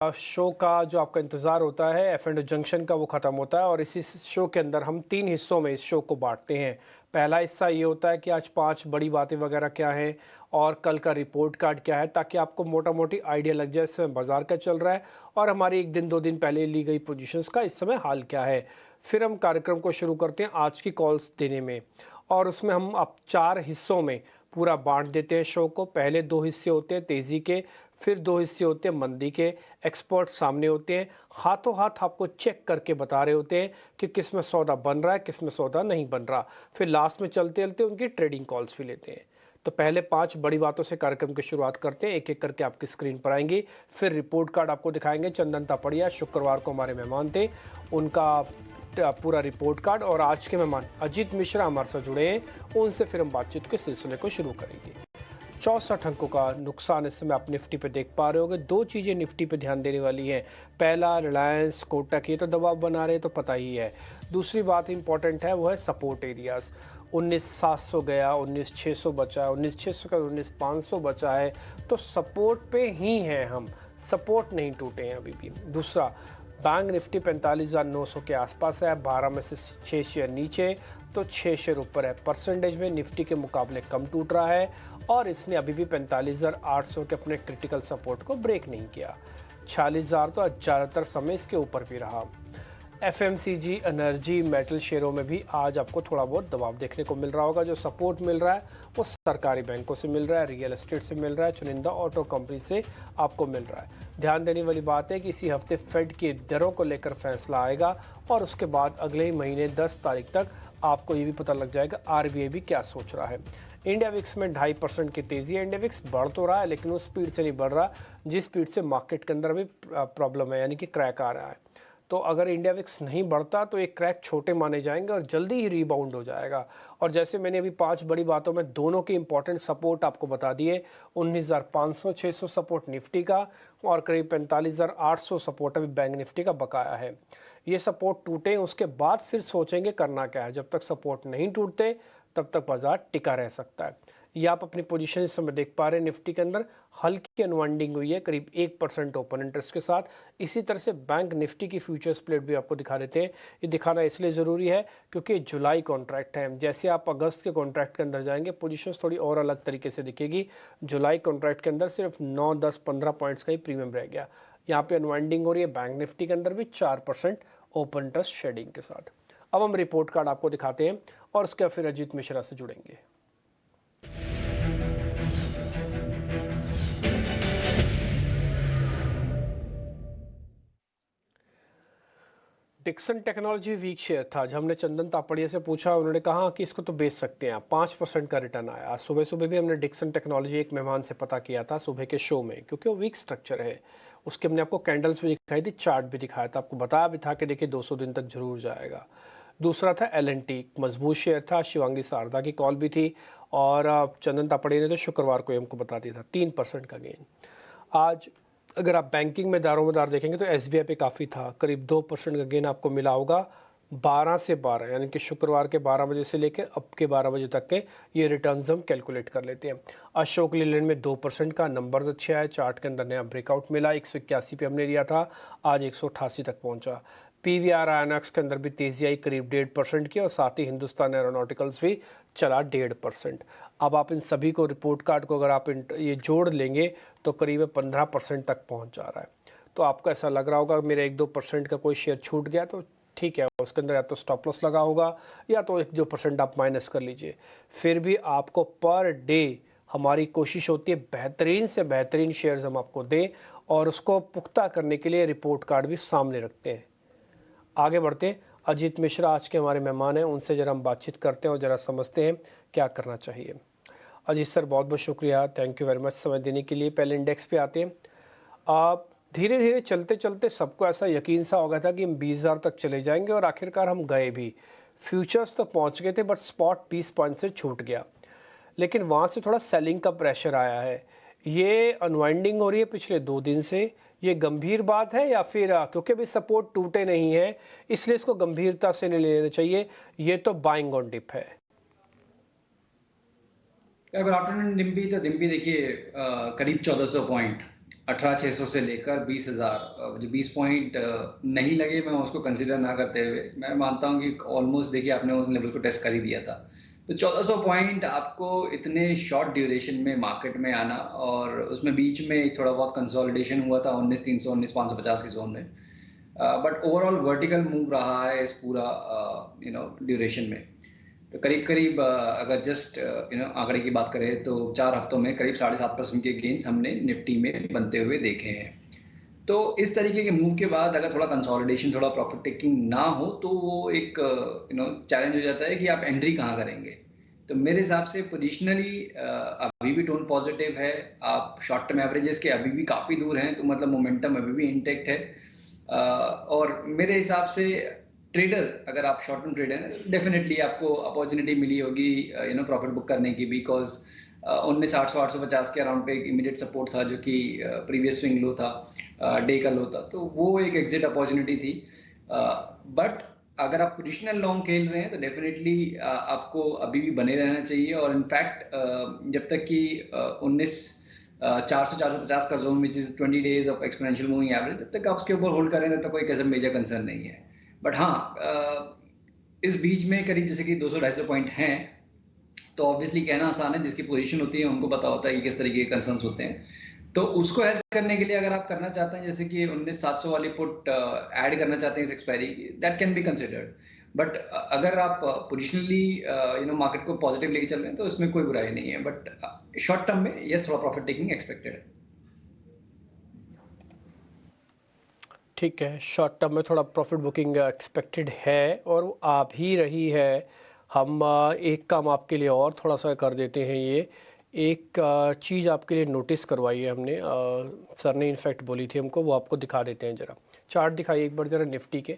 Show का जो आपका इंतज़ार होता है एफ एंड जंक्शन का, वो ख़त्म होता है और इसी शो के अंदर हम 3 हिस्सों में इस शो को बांटते हैं। पहला हिस्सा ये होता है कि आज 5 बड़ी बातें वगैरह क्या हैं और कल का रिपोर्ट कार्ड क्या है, ताकि आपको मोटा-मोटी आइडिया लग जाए इस समय बाज़ार क्या चल रहा है और हमारी 1 दिन 2 दिन पहले ली गई पोजीशंस का इस समय हाल क्या है। फिर हम कार्यक्रम को शुरू करते हैं आज की कॉल्स देने में और उसमें हम अब 4 हिस्सों में पूरा बाँट देते हैं शो को। पहले 2 हिस्से होते हैं तेज़ी के, फिर 2 हिस्से होते हैं मंदी के। एक्सपर्ट सामने होते हैं, हाथों हाथ आपको चेक करके बता रहे होते हैं कि किस में सौदा बन रहा है, किस में सौदा नहीं बन रहा। फिर लास्ट में चलते-चलते उनकी ट्रेडिंग कॉल्स भी लेते हैं। तो पहले 5 बड़ी बातों से कार्यक्रम की शुरुआत करते हैं, एक-एक करके आपकी स्क्रीन पर आएँगी। फिर रिपोर्ट कार्ड आपको दिखाएँगे। चंदन तापड़िया शुक्रवार को हमारे मेहमान थे, उनका पूरा रिपोर्ट कार्ड। और आज के मेहमान अजीत मिश्रा हमारे साथ जुड़े हैं, उनसे फिर हम बातचीत के सिलसिले को शुरू करेंगे। 64 अंकों का नुकसान इस समय आप निफ्टी पे देख पा रहे होगे। 2 चीज़ें निफ्टी पे ध्यान देने वाली हैं। पहला, रिलायंस, कोटक ये तो दबाव बना रहे हैं, तो पता ही है। दूसरी बात इंपॉर्टेंट है, वो है सपोर्ट एरियाज़। 19,700 गया, 19,600 बचा है, 19,600 का 19,500 बचा है, तो सपोर्ट पे ही हैं हम, सपोर्ट नहीं टूटे हैं अभी भी। दूसरा, बैंक निफ्टी 45,900 के आसपास है, 12 में से 6 शेयर नीचे, तो 6 शेयर ऊपर है। परसेंटेज में निफ्टी के मुकाबले कम टूट रहा है और इसने अभी भी 45,800 के अपने क्रिटिकल सपोर्ट को ब्रेक नहीं किया। 46,000 तो ज़्यादातर समय इसके ऊपर भी रहा। एफएमसीजी, एनर्जी, मेटल शेयरों में भी आज आपको थोड़ा बहुत दबाव देखने को मिल रहा होगा। जो सपोर्ट मिल रहा है वो सरकारी बैंकों से मिल रहा है, रियल एस्टेट से मिल रहा है, चुनिंदा ऑटो कंपनी से आपको मिल रहा है। ध्यान देने वाली बात है कि इसी हफ्ते फेड की दरों को लेकर फैसला आएगा और उसके बाद अगले ही महीने 10 तारीख तक आपको ये भी पता लग जाएगा आरबीआई भी क्या सोच रहा है। इंडिया विक्स में 2.5% की तेज़ी है। इंडिया विक्स बढ़ तो रहा है लेकिन उस स्पीड से नहीं बढ़ रहा जिस स्पीड से मार्केट के अंदर अभी प्रॉब्लम है, यानी कि क्रैक आ रहा है। तो अगर इंडिया विक्स नहीं बढ़ता तो एक क्रैक छोटे माने जाएंगे और जल्दी ही रीबाउंड हो जाएगा। और जैसे मैंने अभी 5 बड़ी बातों में दोनों के इंपॉर्टेंट सपोर्ट आपको बता दिए, 19,500-600 सपोर्ट निफ्टी का और करीब 45,800 सपोर्ट अभी बैंक निफ्टी का बकाया है। ये सपोर्ट टूटे उसके बाद फिर सोचेंगे करना क्या है। जब तक सपोर्ट नहीं टूटते तब तक बाजार टिका रह सकता है। ये आप अपनी पोजीशन इस समय देख पा रहे हैं। निफ्टी के अंदर हल्की अनवाइंडिंग हुई है करीब 1% ओपन इंटरेस्ट के साथ। इसी तरह से बैंक निफ्टी की फ्यूचर स्प्लिट भी आपको दिखा देते हैं। ये दिखाना इसलिए ज़रूरी है क्योंकि जुलाई कॉन्ट्रैक्ट है। जैसे आप अगस्त के कॉन्ट्रैक्ट के अंदर जाएंगे पोजीशंस थोड़ी और अलग तरीके से दिखेगी। जुलाई कॉन्ट्रैक्ट के अंदर सिर्फ 9, 10, 15 पॉइंट्स का ही प्रीमियम रह गया। यहाँ पे अनवाइंडिंग हो रही है बैंक निफ्टी के अंदर भी 4% ओपन इंटरेस्ट शेडिंग के साथ। अब हम रिपोर्ट कार्ड आपको दिखाते हैं और उसके फिर अजीत मिश्रा से जुड़ेंगे। डिक्सन टेक्नोलॉजी वीक शेयर था। जब हमने चंदन तापड़िया से पूछा, उन्होंने कहा कि इसको तो बेच सकते हैं आप। 5% का रिटर्न आया। आज सुबह सुबह भी हमने डिक्सन टेक्नोलॉजी एक मेहमान से पता किया था सुबह के शो में, क्योंकि वो वीक स्ट्रक्चर है। उसके हमने आपको कैंडल्स भी दिखाई थी, चार्ट भी दिखाया था, आपको बताया भी था कि देखिए 200 दिन तक जरूर जाएगा। दूसरा था एल&टी, मजबूत शेयर था। शिवांगी शारदा की कॉल भी थी और चंदन तापड़िया ने तो शुक्रवार को हमको बता दिया था 3% का गेन। आज अगर आप बैंकिंग में दारोमदार देखेंगे तो एसबीआई पे काफ़ी था, करीब 2% का गेन आपको मिला होगा। 12 से 12 यानी कि शुक्रवार के 12 बजे से लेकर अब के 12 बजे तक के ये रिटर्न्स हम कैलकुलेट कर लेते हैं। अशोक लीलैंड में 2% का नंबर्स अच्छे आए। चार्ट के अंदर नया ब्रेकआउट मिला। 181 पे हमने लिया था, आज 188 तक पहुंचा। पीवीआर आयनॉक्स के अंदर भी तेजी आई करीब 1.5% की और साथ ही हिंदुस्तान एरोनॉटिकल्स भी चला 1.5%। अब आप इन सभी को रिपोर्ट कार्ड को अगर आप ये जोड़ लेंगे तो करीब 15% तक पहुंच जा रहा है। तो आपको ऐसा लग रहा होगा मेरा 1-2% का कोई शेयर छूट गया तो ठीक है, उसके अंदर या तो स्टॉप लॉस लगा होगा या तो 1-2% आप माइनस कर लीजिए। फिर भी आपको पर डे हमारी कोशिश होती है बेहतरीन से बेहतरीन शेयर्स हम आपको दें और उसको पुख्ता करने के लिए रिपोर्ट कार्ड भी सामने रखते हैं। आगे बढ़ते हैं। अजीत मिश्रा आज के हमारे मेहमान हैं, उनसे ज़रा हम बातचीत करते हैं और ज़रा समझते हैं क्या करना चाहिए। अजीत सर, बहुत बहुत शुक्रिया, थैंक यू वेरी मच समय देने के लिए। पहले इंडेक्स पे आते हैं। आप धीरे धीरे चलते चलते सबको ऐसा यकीन सा हो गया था कि हम 20,000 तक चले जाएंगे और आखिरकार हम गए भी। फ्यूचर्स तो पहुंच गए थे बट स्पॉट 20 पॉइंट से छूट गया, लेकिन वहाँ से थोड़ा सेलिंग का प्रेशर आया है। ये अनवाइंडिंग हो रही है पिछले 2 दिन से। ये गंभीर बात है या फिर क्योंकि अभी सपोर्ट टूटे नहीं है इसलिए इसको गंभीरता से नहीं लेना चाहिए, ये तो बाइंग ऑन डिप है। Good afternoon Dimpy. तो डिम्पी देखिए, करीब 1400 पॉइंट 18,600 से लेकर 20,000, जो 20 पॉइंट नहीं लगे, मैं उसको कंसिडर ना करते हुए मैं मानता हूँ कि ऑलमोस्ट देखिए आपने उस लेवल को टेस्ट कर ही दिया था। तो 1400 पॉइंट आपको इतने शॉर्ट ड्यूरेशन में मार्केट में आना, और उसमें बीच में एक थोड़ा बहुत कंसोलिडेशन हुआ था 19,300 19,550 की जोन में, बट ओवरऑल वर्टिकल मूव रहा है इस पूरा ड्यूरेशन में। तो करीब करीब अगर जस्ट आंकड़े की बात करें तो 4 हफ्तों में करीब 7.5% के गेन्स हमने निफ्टी में बनते हुए देखे हैं। तो इस तरीके के मूव के बाद अगर थोड़ा कंसोलिडेशन, थोड़ा प्रॉफिट टेकिंग ना हो, तो वो एक चैलेंज हो जाता है कि आप एंट्री कहाँ करेंगे। तो मेरे हिसाब से पोजिशनली अभी भी टोन पॉजिटिव है। आप शॉर्ट टर्म एवरेजेस के अभी भी काफ़ी दूर हैं, तो मतलब मोमेंटम अभी भी इंटेक्ट है। और मेरे हिसाब से ट्रेडर, अगर आप शॉर्ट टर्म ट्रेडर हैं, डेफिनेटली आपको अपॉर्चुनिटी मिली होगी प्रॉफिट बुक करने की, बिकॉज 19,800 के अराउंड पे एक इमीडिएट सपोर्ट था, जो कि प्रीवियस स्विंग लो था, डे का लो था, तो वो एक एग्जिट अपॉर्चुनिटी थी। बट अगर आप पोजिशनल लॉन्ग खेल रहे हैं तो डेफिनेटली आपको अभी भी बने रहना चाहिए। और इनफैक्ट जब तक कि 450 का zone, which is 20 days of exponential moving average, तब तक आप उसके ऊपर होल्ड करें, तब तक कोई कैसे मेजर कंसर्न नहीं है। बट हाँ, इस बीच में करीब जैसे कि 200-250 पॉइंट हैं, तो ऑब्वियसली कहना आसान है, जिसकी पोजीशन होती है उनको पता होता है कि किस तरीके के कंसर्न्स होते हैं। तो उसको हेज करने के लिए अगर आप करना चाहते हैं, जैसे कि 19,700 वाली पुट ऐड करना चाहते हैं इस एक्सपायरी की, that can be considered. But अगर आप पोजिशनली मार्केट को पॉजिटिव लेके चल रहे हैं, तो उसमें कोई बुराई नहीं है। बट शॉर्ट टर्म में यस, थोड़ा प्रॉफिट टेकिंग एक्सपेक्टेड है। ठीक है, शॉर्ट टर्म में थोड़ा प्रॉफिट बुकिंग एक्सपेक्टेड है और वो आ भी रही है। हम एक काम आपके लिए और थोड़ा सा कर देते हैं। ये एक चीज़ आपके लिए नोटिस करवाई है हमने, सर ने इनफैक्ट बोली थी हमको, वो आपको दिखा देते हैं। ज़रा चार्ट दिखाइए एक बार ज़रा निफ्टी के,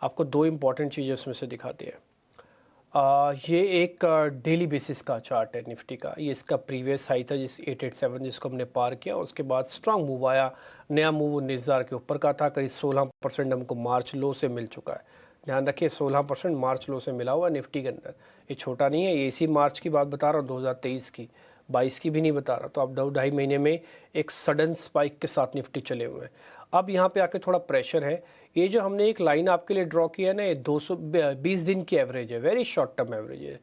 आपको दो इम्पॉर्टेंट चीज़ें उसमें से दिखाते हैं। ये एक डेली बेसिस का चार्ट है निफ्टी का। ये इसका प्रीवियस हाई था जिस 887, जिसको हमने पार किया, उसके बाद स्ट्रांग मूव आया। नया मूव 19,000 के ऊपर का था, करीब 16% हमको मार्च लो से मिल चुका है। ध्यान रखिए 16% मार्च लो से मिला हुआ निफ्टी के अंदर। ये छोटा नहीं है, ये इसी मार्च की बात बता रहा हूँ, 2023 की, 22 की भी नहीं बता रहा। तो आप 2-2.5 महीने में एक सडन स्पाइक के साथ निफ्टी चले हुए हैं। अब यहाँ पे आके थोड़ा प्रेशर है। ये जो हमने एक लाइन आपके लिए ड्रॉ किया है ना, ये 220 दिन की एवरेज है, वेरी शॉर्ट टर्म एवरेज है।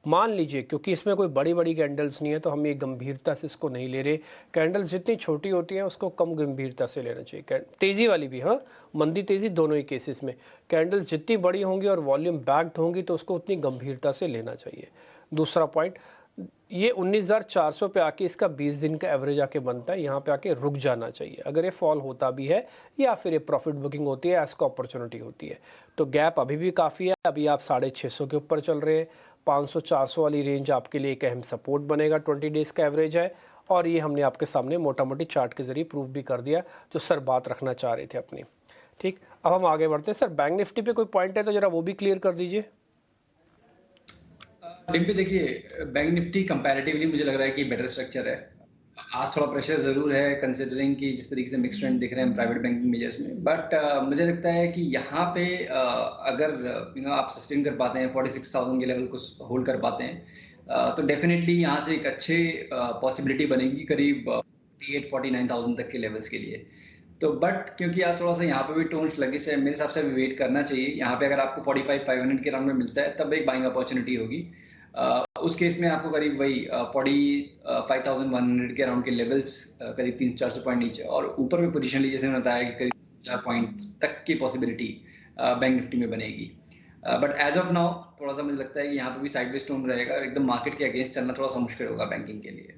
मान लीजिए, क्योंकि इसमें कोई बड़ी बड़ी कैंडल्स नहीं है, तो हम ये गंभीरता से इसको नहीं ले रहे। कैंडल्स जितनी छोटी होती हैं उसको कम गंभीरता से लेना चाहिए, तेज़ी वाली भी, हाँ, मंदी तेज़ी दोनों ही केसेस में। कैंडल्स जितनी बड़ी होंगी और वॉल्यूम बैक्ड होंगी तो उसको उतनी गंभीरता से लेना चाहिए। दूसरा पॉइंट, ये 19,400 पे आके इसका 20 दिन का एवरेज आके बनता है, यहाँ पे आके रुक जाना चाहिए। अगर ये फॉल होता भी है या फिर ये प्रॉफिट बुकिंग होती है, इसको अपॉर्चुनिटी होती है। तो गैप अभी भी काफ़ी है, अभी आप 650 के ऊपर चल रहे हैं। 500-400 वाली रेंज आपके लिए एक अहम सपोर्ट बनेगा, 20 डेज़ का एवरेज है। और ये हमने आपके सामने मोटा मोटी चार्ट के जरिए प्रूफ भी कर दिया, जो सर बात रखना चाह रहे थे अपनी। ठीक, अब हम आगे बढ़ते हैं। सर बैंक निफ्टी पे कोई पॉइंट है तो ज़रा वो भी क्लियर कर दीजिए। डिम्पी, देखिए बैंक निफ्टी कंपैरेटिवली मुझे लग रहा है कि बेटर स्ट्रक्चर है। आज थोड़ा प्रेशर ज़रूर है, कंसिडरिंग कि जिस तरीके से मिक्स ट्रेंड दिख रहे हैं प्राइवेट बैंकिंग मेजर्स में। बट मुझे लगता है कि यहाँ पे अगर आप सस्टेन कर पाते हैं, 46,000 के लेवल को होल्ड कर पाते हैं, तो डेफिनेटली यहाँ से एक अच्छे पॉसिबिलिटी बनेगी करीब 48-49,000 तक के लेवल्स के लिए। तो बट क्योंकि आज थोड़ा सा यहाँ पे भी टोन स्लगिश है, मेरे हिसाब से अभी वेट करना चाहिए। यहाँ पे अगर आपको 45,500 के राउंड में मिलता है, तब एक बाइंग अपॉर्चुनिटी होगी। उस केस में आपको करीब वही 45,100 के अराउंड के लेवल्स, करीब 300-400 पॉइंट नीचे और ऊपर में पोजीशन ली, जैसे मैंने बताया कि करीब 4 पॉइंट तक की पॉसिबिलिटी बैंक निफ्टी में बनेगी। बट एज ऑफ नाउ थोड़ा सा मुझे लगता है कि यहाँ पे भी साइडवेज टोन रहेगा। एकदम मार्केट के अगेंस्ट चलना थोड़ा सा मुश्किल होगा बैंकिंग के लिए।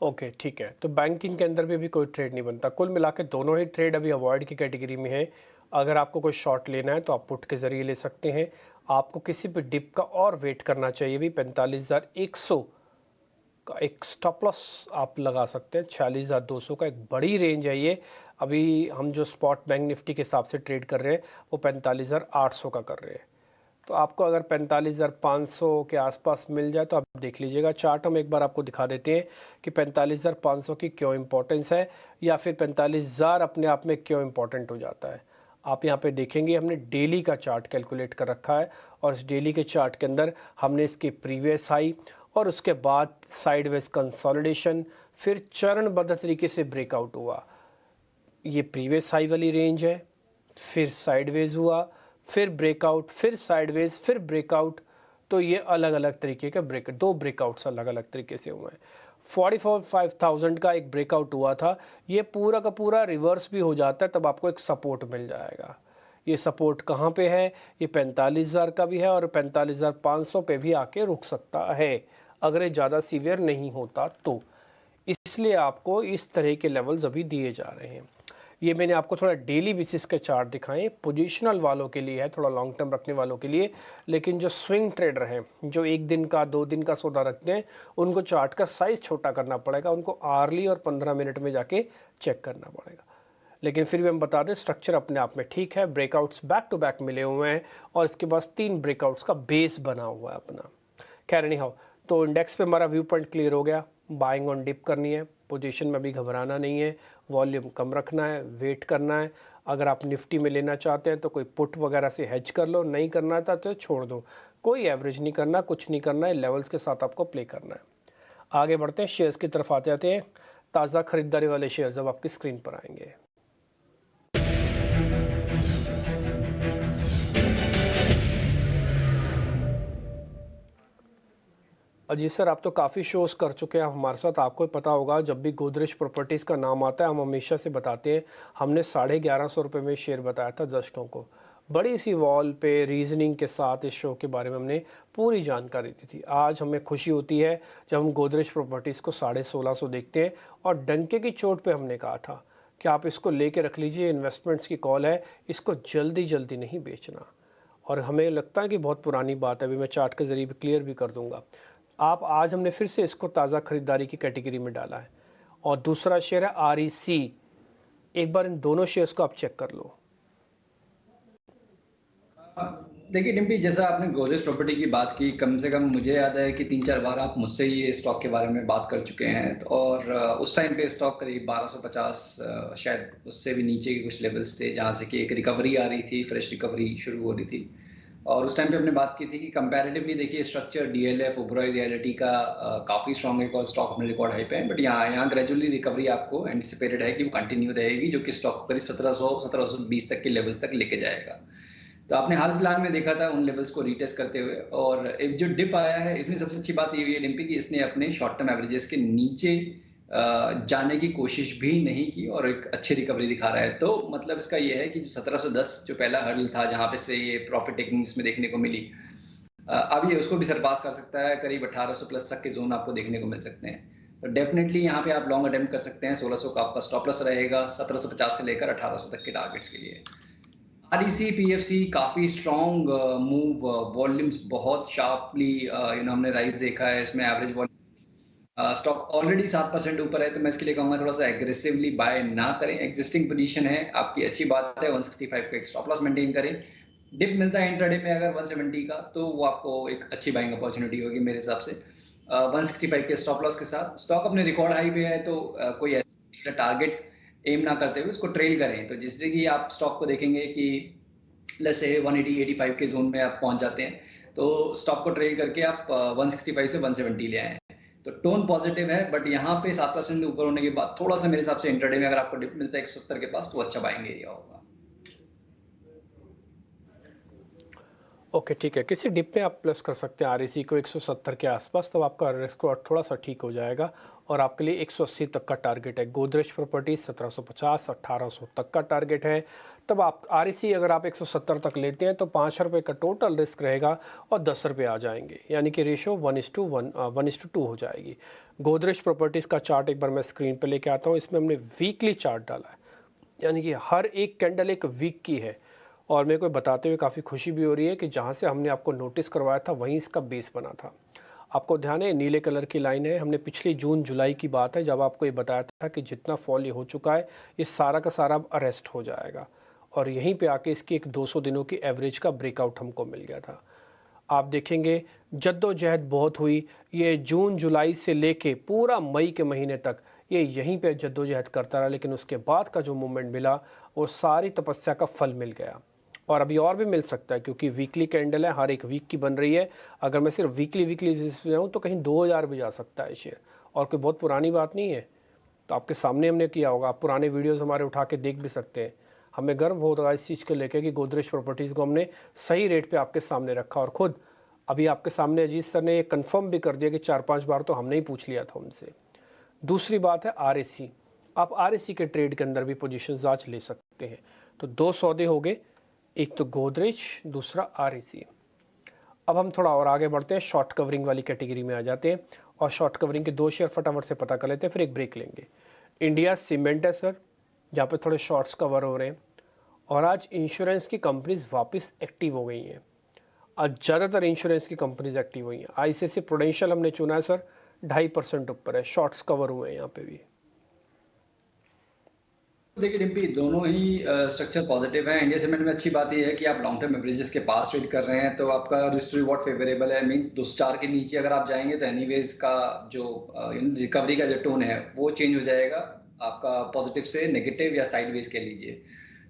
ओके, ठीक है। तो बैंकिंग के अंदर भी अभी कोई ट्रेड नहीं बनता। कुल मिला के दोनों ही ट्रेड अभी अवॉइड की कैटेगरी में है। अगर आपको कोई शॉर्ट लेना है तो आप पुट के ज़रिए ले सकते हैं। आपको किसी भी डिप का और वेट करना चाहिए। भी 45,100 का एक स्टॉप लॉस आप लगा सकते हैं। 46,200 का एक बड़ी रेंज है ये। अभी हम जो स्पॉट बैंक निफ्टी के हिसाब से ट्रेड कर रहे हैं वो 45,800 का कर रहे हैं। तो आपको अगर 45,500 के आसपास मिल जाए तो आप देख लीजिएगा। चार्ट हम एक बार आपको दिखा देते हैं कि 45,500 की क्यों इंपॉर्टेंस है, या फिर 45,000 अपने आप में क्यों इंपॉर्टेंट हो जाता है। आप यहाँ पे देखेंगे हमने डेली का चार्ट कैलकुलेट कर रखा है और इस डेली के चार्ट के अंदर हमने इसके प्रीवियस हाई और उसके बाद साइडवेज कंसोलिडेशन, फिर चरणबद्ध तरीके से ब्रेकआउट हुआ। ये प्रीवियस हाई वाली रेंज है, फिर साइडवेज हुआ, फिर ब्रेकआउट, फिर साइडवेज, फिर ब्रेकआउट। तो ये अलग अलग तरीके के दो ब्रेकआउट्स अलग अलग तरीके से हुए हैं। 45,000 का एक ब्रेकआउट हुआ था, ये पूरा का पूरा रिवर्स भी हो जाता है, तब आपको एक सपोर्ट मिल जाएगा। ये सपोर्ट कहाँ पे है? ये 45,000 का भी है और 45,500 पे भी आके रुक सकता है अगर ये ज़्यादा सीवियर नहीं होता तो। इसलिए आपको इस तरह के लेवल्स अभी दिए जा रहे हैं। ये मैंने आपको थोड़ा डेली बेसिस के चार्ट दिखाएं, पोजीशनल वालों के लिए है, थोड़ा लॉन्ग टर्म रखने वालों के लिए। लेकिन जो स्विंग ट्रेडर हैं, जो 1 दिन का 2 दिन का सौदा रखते हैं, उनको चार्ट का साइज़ छोटा करना पड़ेगा, उनको आर्ली और 15 मिनट में जाके चेक करना पड़ेगा। लेकिन फिर भी हम बता दें, स्ट्रक्चर अपने आप में ठीक है, ब्रेकआउट्स बैक टू बैक मिले हुए हैं और इसके पास 3 ब्रेकआउट्स का बेस बना हुआ है अपना। खैर एनी हाउ, तो इंडेक्स पे हमारा व्यू पॉइंट क्लियर हो गया। बाइंग ऑन डिप करनी है, पोजीशन में भी घबराना नहीं है, वॉल्यूम कम रखना है, वेट करना है। अगर आप निफ्टी में लेना चाहते हैं तो कोई पुट वगैरह से हेज कर लो, नहीं करना था तो छोड़ दो। कोई एवरेज नहीं करना, कुछ नहीं करना है, लेवल्स के साथ आपको प्ले करना है। आगे बढ़ते हैं, शेयर्स की तरफ आते जाते हैं। ताज़ा खरीदारी वाले शेयर्स अब आपकी स्क्रीन पर आएंगे। अजीत सर, आप तो काफ़ी शोज़ कर चुके हैं हमारे साथ, आपको पता होगा जब भी गोदरेज प्रॉपर्टीज़ का नाम आता है हम हमेशा से बताते हैं। हमने 1150 रुपये में शेयर बताया था दर्शकों को, बड़ी सी वॉल पे रीजनिंग के साथ इस शो के बारे में हमने पूरी जानकारी दी थी। आज हमें खुशी होती है जब हम गोदरेज प्रॉपर्टीज़ को 1650 देखते हैं और डंके की चोट पे हमने कहा था कि आप इसको लेके रख लीजिए, इन्वेस्टमेंट्स की कॉल है, इसको जल्दी जल्दी नहीं बेचना। और हमें लगता है कि बहुत पुरानी बात है, अभी मैं चार्ट के ज़रिए भी क्लियर भी कर दूंगा। आप आज हमने फिर से इसको ताज़ा खरीदारी की कैटेगरी में डाला है। और दूसरा शेयर है REC। एक बार इन दोनों शेयर्स को आप चेक कर लो। देखिए डिम्पी, जैसा आपने गोदरेज प्रॉपर्टी की बात की, कम से कम मुझे याद है कि 3-4 बार आप मुझसे ये स्टॉक के बारे में बात कर चुके हैं। और उस टाइम पे स्टॉक करीब 1250, शायद उससे भी नीचे के कुछ लेवल्स थे जहाँ से कि एक रिकवरी आ रही थी, फ्रेश रिकवरी शुरू हो रही थी। और उस टाइम पे हमने बात की थी कि कंपैरेटिवली देखिए स्ट्रक्चर DLF ओबरॉय रियलिटी का काफ़ी स्ट्रॉन्ग है और स्टॉक अपने रिकॉर्ड हाई पे है। बट यहाँ ग्रेजुअली रिकवरी आपको एंटिसिपेटेड है कि वो कंटिन्यू रहेगी, जो कि स्टॉक को करीब 1720 तक के लेवल्स तक लेके जाएगा। तो आपने हाल फिलहाल में देखा था उन लेवल्स को रीटेस्ट करते हुए। और एक जो डिप आया है, इसमें सबसे अच्छी बात ये हुई है डिम्पी कि इसने अपने शॉर्ट टर्म एवरेजेस के नीचे जाने की कोशिश भी नहीं की और एक अच्छी रिकवरी दिखा रहा है। तो मतलब इसका ये है कि जो 1710 जो पहला हर्डल था जहां पे से ये प्रॉफिट टेकिंग इसमें देखने को मिली, अब ये उसको भी सरपास कर सकता है। करीब 1800 प्लस तक के जोन आपको देखने को मिल सकते हैं। तो डेफिनेटली यहाँ पे आप लॉन्ग अटेम्प्ट कर सकते हैं। 1600 का आपका स्टॉप लॉस रहेगा, 1750 से लेकर 1800 तक के टारगेट्स के लिए। REC PFC काफी स्ट्रॉन्ग मूव, वॉल्यूम्स बहुत शार्पली हमने राइज देखा है इसमें। एवरेज वॉल्यूम स्टॉक ऑलरेडी 7% ऊपर है, तो मैं इसके लिए कहूंगा थोड़ा सा एग्रेसिवली बाय ना करें। एग्जिस्टिंग पोजीशन है आपकी, अच्छी बात है। 165 का एक स्टॉप लॉस मेंटेन करें। डिप मिलता है इंट्राडे में अगर 170 का, तो वो आपको एक अच्छी बाइंग अपॉर्चुनिटी होगी मेरे हिसाब से। 165 के स्टॉप लॉस के साथ स्टॉक अपने रिकॉर्ड हाई पे है, तो कोई ऐसा टारगेट एम ना करते हुए उसको ट्रेल करें। तो जिससे कि आप स्टॉक को देखेंगे कि लेट्स से 180-85 के जोन में आप पहुंच जाते हैं, तो स्टॉक को ट्रेल करके आप 165 से 170 ले आए। तो टोन पॉजिटिव है, बट यहाँ पे 7% ऊपर होने के बाद थोड़ा सा मेरे हिसाब से इंट्राडे में अगर आपको डिप मिलता है 170 के पास, तो अच्छा बाइंग एरिया होगा। ओके ठीक है, किसी डिप में आप प्लस कर सकते हैं REC को 170 के आसपास, तब आपका रिस्क थोड़ा सा ठीक हो जाएगा और आपके लिए 180 तक का टारगेट है। गोदरेज प्रॉपर्टीज 1750 1800 तक का टारगेट है। तब आप REC अगर आप 170 तक लेते हैं तो 5 रुपये का टोटल रिस्क रहेगा और 10 रुपये आ जाएंगे, यानी कि रेशो 1:2 हो जाएगी। गोदरेज प्रॉपर्टीज़ का चार्ट एक बार मैं स्क्रीन पर लेके आता हूँ। इसमें हमने वीकली चार्ट डाला है, यानी कि हर एक कैंडल एक वीक की है। और मेरे को बताते हुए काफ़ी खुशी भी हो रही है कि जहाँ से हमने आपको नोटिस करवाया था वहीं इसका बेस बना था। आपको ध्यान है नीले कलर की लाइन है, हमने पिछली जून जुलाई की बात है जब आपको ये बताया था कि जितना फॉल ये हो चुका है ये सारा का सारा अब अरेस्ट हो जाएगा। और यहीं पे आके इसकी एक 200 दिनों की एवरेज का ब्रेकआउट हमको मिल गया था। आप देखेंगे जद्दोजहद बहुत हुई, ये जून जुलाई से लेके पूरा मई के महीने तक ये यहीं पे जद्दोजहद करता रहा, लेकिन उसके बाद का जो मूवमेंट मिला वो सारी तपस्या का फल मिल गया। और अभी और भी मिल सकता है क्योंकि वीकली कैंडल है, हर एक वीक की बन रही है। अगर मैं सिर्फ वीकली बेसिस पे जाऊँ तो कहीं 2000 भी जा सकता है शेयर, और कोई बहुत पुरानी बात नहीं है। तो आपके सामने हमने किया होगा, आप पुराने वीडियोस हमारे उठा के देख भी सकते हैं। हमें गर्व होगा इस चीज़ को लेकर कि गोदरेज प्रॉपर्टीज़ को हमने सही रेट पे आपके सामने रखा, और ख़ुद अभी आपके सामने अजीत सर ने ये कन्फर्म भी कर दिया कि 4-5 बार तो हमने ही पूछ लिया था उनसे। दूसरी बात है आरएसी, आप आरएसी के ट्रेड के अंदर भी पोजीशंस आज ले सकते हैं। तो 2 सौदे हो गए, एक तो गोदरेज, दूसरा आरएसी। अब हम थोड़ा और आगे बढ़ते हैं, शॉर्ट कवरिंग वाली कैटेगरी में आ जाते हैं, और शॉर्ट कवरिंग के 2 शेयर फटाफट से पता कर लेते हैं, फिर एक ब्रेक लेंगे। इंडिया सीमेंट है सर, जहाँ पे थोड़े शॉर्ट्स कवर हो रहे हैं, और आज इंश्योरेंस की कंपनीज वापस एक्टिव हो गई हैं। आज ज़्यादातर इंश्योरेंस की कंपनीज एक्टिव हुई हैं। आईसीआईसीआई प्रूडेंशियल हमने चुना है सर, 2.5% ऊपर है, शॉर्ट्स कवर हुए हैं यहाँ पे भी। देखिए डिम्पी, दोनों ही स्ट्रक्चर पॉजिटिव है। इंडिया सीमेंट में अच्छी बात यह है कि आप लॉन्ग टर्म एवरेजेस के पास ट्रेड कर रहे हैं, तो आपका रिस्क रिवॉर्ड फेवरेबल है। मींस 204 के नीचे अगर आप जाएंगे तो एनीवेज का जो रिकवरी का जो टोन है वो चेंज हो जाएगा, आपका पॉजिटिव से नेगेटिव या साइडवेज कह लीजिए।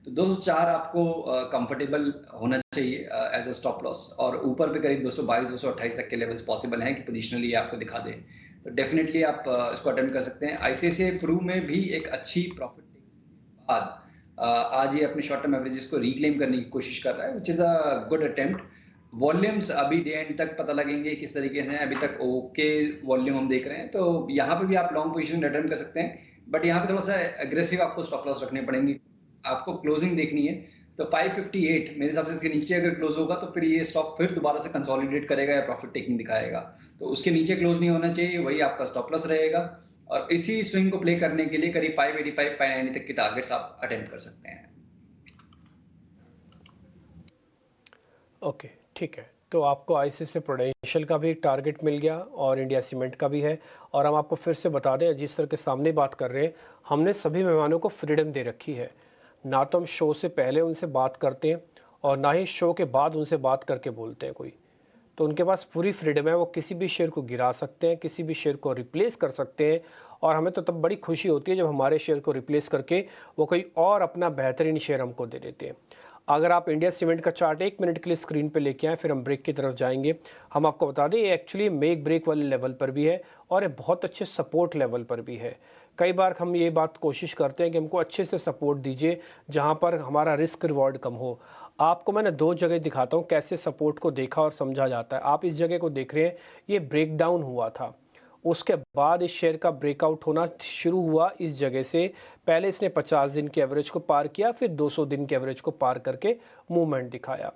तो 204 आपको कंफर्टेबल होना चाहिए एज अ स्टॉप लॉस, और ऊपर भी करीब 222-228 तक के लेवल्स पॉसिबल हैं कि पोजिशनली आपको दिखा दे, तो डेफिनेटली आप इसको अटेम्प्ट कर सकते हैं। आईसीआईसीआई प्रू में भी एक अच्छी प्रॉफिट बाद आज ये अपने शॉर्ट टर्म एवरेजेस को रिक्लेम करने की कोशिश कर रहा है, which is a good attempt. Volumes अभी डे एंड तक पता लगेंगे किस तरीके से हैं। अभी तक ओके वॉल्यूम हम देख रहे हैं, तो यहाँ पे भी आप लॉन्ग पोजीशन अटेम्प्ट कर सकते हैं, बट यहाँ पे थोड़ा सा एग्रेसिव आपको स्टॉप लॉस रखने पड़ेंगे। आपको क्लोजिंग देखनी है, तो 558 मेरे हिसाब से इसके नीचे अगर क्लोज होगा तो फिर ये स्टॉक फिर दोबारा से कंसोलिडेट करेगा या प्रॉफिट टेकिंग दिखाएगा, तो उसके नीचे क्लोज नहीं होना चाहिए, वही आपका स्टॉप लॉस रहेगा। और इसी स्विंग को प्ले करने के लिए करीब 585-590 तक के टारगेट्स आप अटेम्प्ट कर सकते हैं। ओके, ठीक है। तो आपको आईसीआईसीआई प्रूडेंशियल का भी एक टारगेट मिल गया और इंडिया सीमेंट का भी है। और हम आपको फिर से बता दें, जिस तरह के सामने बात कर रहे हैं, हमने सभी मेहमानों को फ्रीडम दे रखी है। ना तो हम शो से पहले उनसे बात करते हैं और ना ही शो के बाद उनसे बात करके बोलते हैं कोई। तो उनके पास पूरी फ्रीडम है, वो किसी भी शेयर को गिरा सकते हैं, किसी भी शेयर को रिप्लेस कर सकते हैं। और हमें तो तब बड़ी खुशी होती है जब हमारे शेयर को रिप्लेस करके वो कोई और अपना बेहतरीन शेयर हमको दे देते हैं। अगर आप इंडिया सीमेंट का चार्ट 1 मिनट के लिए स्क्रीन पे लेके आएँ, फिर हम ब्रेक की तरफ जाएंगे। हम आपको बता दें, ये एक्चुअली मेक ब्रेक वाले लेवल पर भी है और ये बहुत अच्छे सपोर्ट लेवल पर भी है। कई बार हम ये बात कोशिश करते हैं कि हमको अच्छे से सपोर्ट दीजिए जहाँ पर हमारा रिस्क रिवॉर्ड कम हो। आपको मैंने 2 जगह दिखाता हूँ कैसे सपोर्ट को देखा और समझा जाता है। आप इस जगह को देख रहे हैं, ये ब्रेक डाउन हुआ था, उसके बाद इस शेयर का ब्रेकआउट होना शुरू हुआ इस जगह से। पहले इसने 50 दिन के एवरेज को पार किया, फिर 200 दिन के एवरेज को पार करके मूवमेंट दिखाया।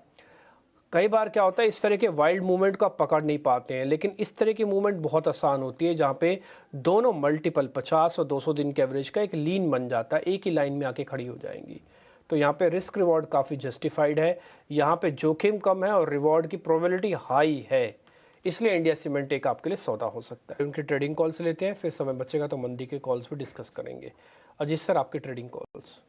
कई बार क्या होता है, इस तरह के वाइल्ड मूवमेंट को आप पकड़ नहीं पाते हैं, लेकिन इस तरह की मूवमेंट बहुत आसान होती है जहाँ पे दोनों मल्टीपल 50 और 200 दिन के एवरेज का एक लीन बन जाता है, एक ही लाइन में आके खड़ी हो जाएंगी। तो यहाँ पे रिस्क रिवॉर्ड काफ़ी जस्टिफाइड है, यहाँ पे जोखिम कम है और रिवॉर्ड की प्रोबेबिलिटी हाई है, इसलिए इंडिया सीमेंट एक आपके लिए सौदा हो सकता है। उनकी ट्रेडिंग कॉल्स लेते हैं, फिर समय बचेगा तो मंदी के कॉल्स भी डिस्कस करेंगे। अजीत सर, आपके ट्रेडिंग कॉल्स।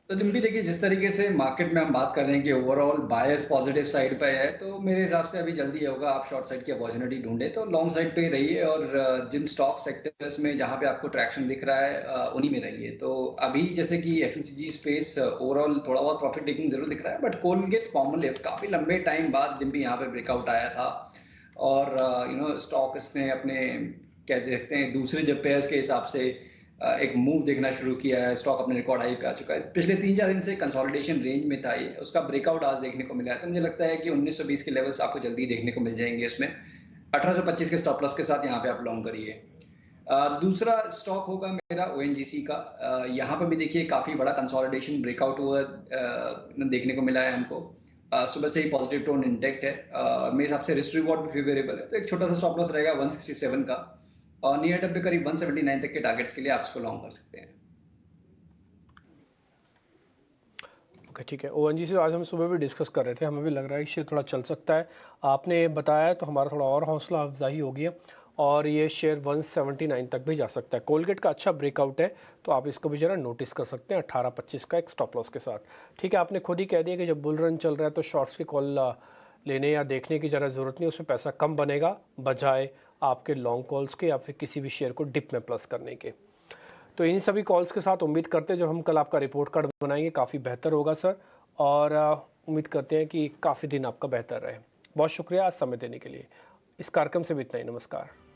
तो डिम्पी देखिए, जिस तरीके से मार्केट में हम बात कर रहे हैं कि ओवरऑल बायस पॉजिटिव साइड पे है, तो मेरे हिसाब से अभी जल्दी होगा आप शॉर्ट साइड की अपॉर्चुनिटी ढूंढे तो लॉन्ग साइड पे ही रहिए, और जिन स्टॉक सेक्टर्स में जहां पे आपको ट्रैक्शन दिख रहा है उन्हीं में रहिए। तो अभी जैसे कि एफएमसीजी स्पेस ओवरऑल थोड़ा बहुत प्रॉफिट टेकिंग जरूर दिख रहा है, बट कोलगेट पाल्मोलिव काफी लंबे टाइम बाद डिम्पी यहाँ पे ब्रेकआउट आया था, और स्टॉक इसने अपने कह सकते हैं दूसरे जब पेयर्स के हिसाब से एक मूव देखना शुरू किया है। स्टॉक अपने रिकॉर्ड हाई पे आ चुका है, पिछले 3-4 दिन से कंसोलिडेशन रेंज में था ये, उसका ब्रेकआउट आज देखने को मिला है। तो मुझे लगता है कि 1920 के लेवल्स आपको जल्दी देखने को मिल जाएंगे इसमें। 1825 के स्टॉप लॉस के साथ यहाँ पे आप लॉन्ग करिए। दूसरा स्टॉक होगा मेरा ओएनजीसी का। यहाँ पे भी देखिए काफी बड़ा कंसोलिडेशन ब्रेकआउट हुआ देखने को मिला है हमको। सुबह से ही पॉजिटिव टोन इंटेक्ट है। मेरे हिसाब से रिस्क रिवॉर्ड भी फेवरेबल है, तो एक छोटा सा स्टॉप लॉस रहेगा 167 का, और नियर टर्म पे करीब 179 तक के टारगेट्स के लिए आप इसको लॉन्ग कर सकते हैं। ओके, ठीक है। ओएनजीसी आज हम सुबह भी डिस्कस कर रहे थे, हमें भी लग रहा है कि शेयर थोड़ा चल सकता है। आपने बताया तो हमारा थोड़ा और हौसला अफजाई हो गया, और ये शेयर 179 तक भी जा सकता है। कोलगेट का अच्छा ब्रेकआउट है, तो आप इसको भी ज़रा नोटिस कर सकते हैं 1825 का एक स्टॉप लॉस के साथ। ठीक है, आपने खुद ही कह दिया कि जब बुल रन चल रहा है तो शॉर्ट्स की कॉल लेने या देखने की ज़रा ज़रूरत नहीं, उसमें पैसा कम बनेगा बजाय आपके लॉन्ग कॉल्स के या फिर किसी भी शेयर को डिप में प्लस करने के। तो इन सभी कॉल्स के साथ उम्मीद करते हैं जब हम कल आपका रिपोर्ट कार्ड बनाएंगे काफ़ी बेहतर होगा सर। और उम्मीद करते हैं कि काफ़ी दिन आपका बेहतर रहे। बहुत शुक्रिया आज समय देने के लिए। इस कार्यक्रम से भी इतना ही। नमस्कार।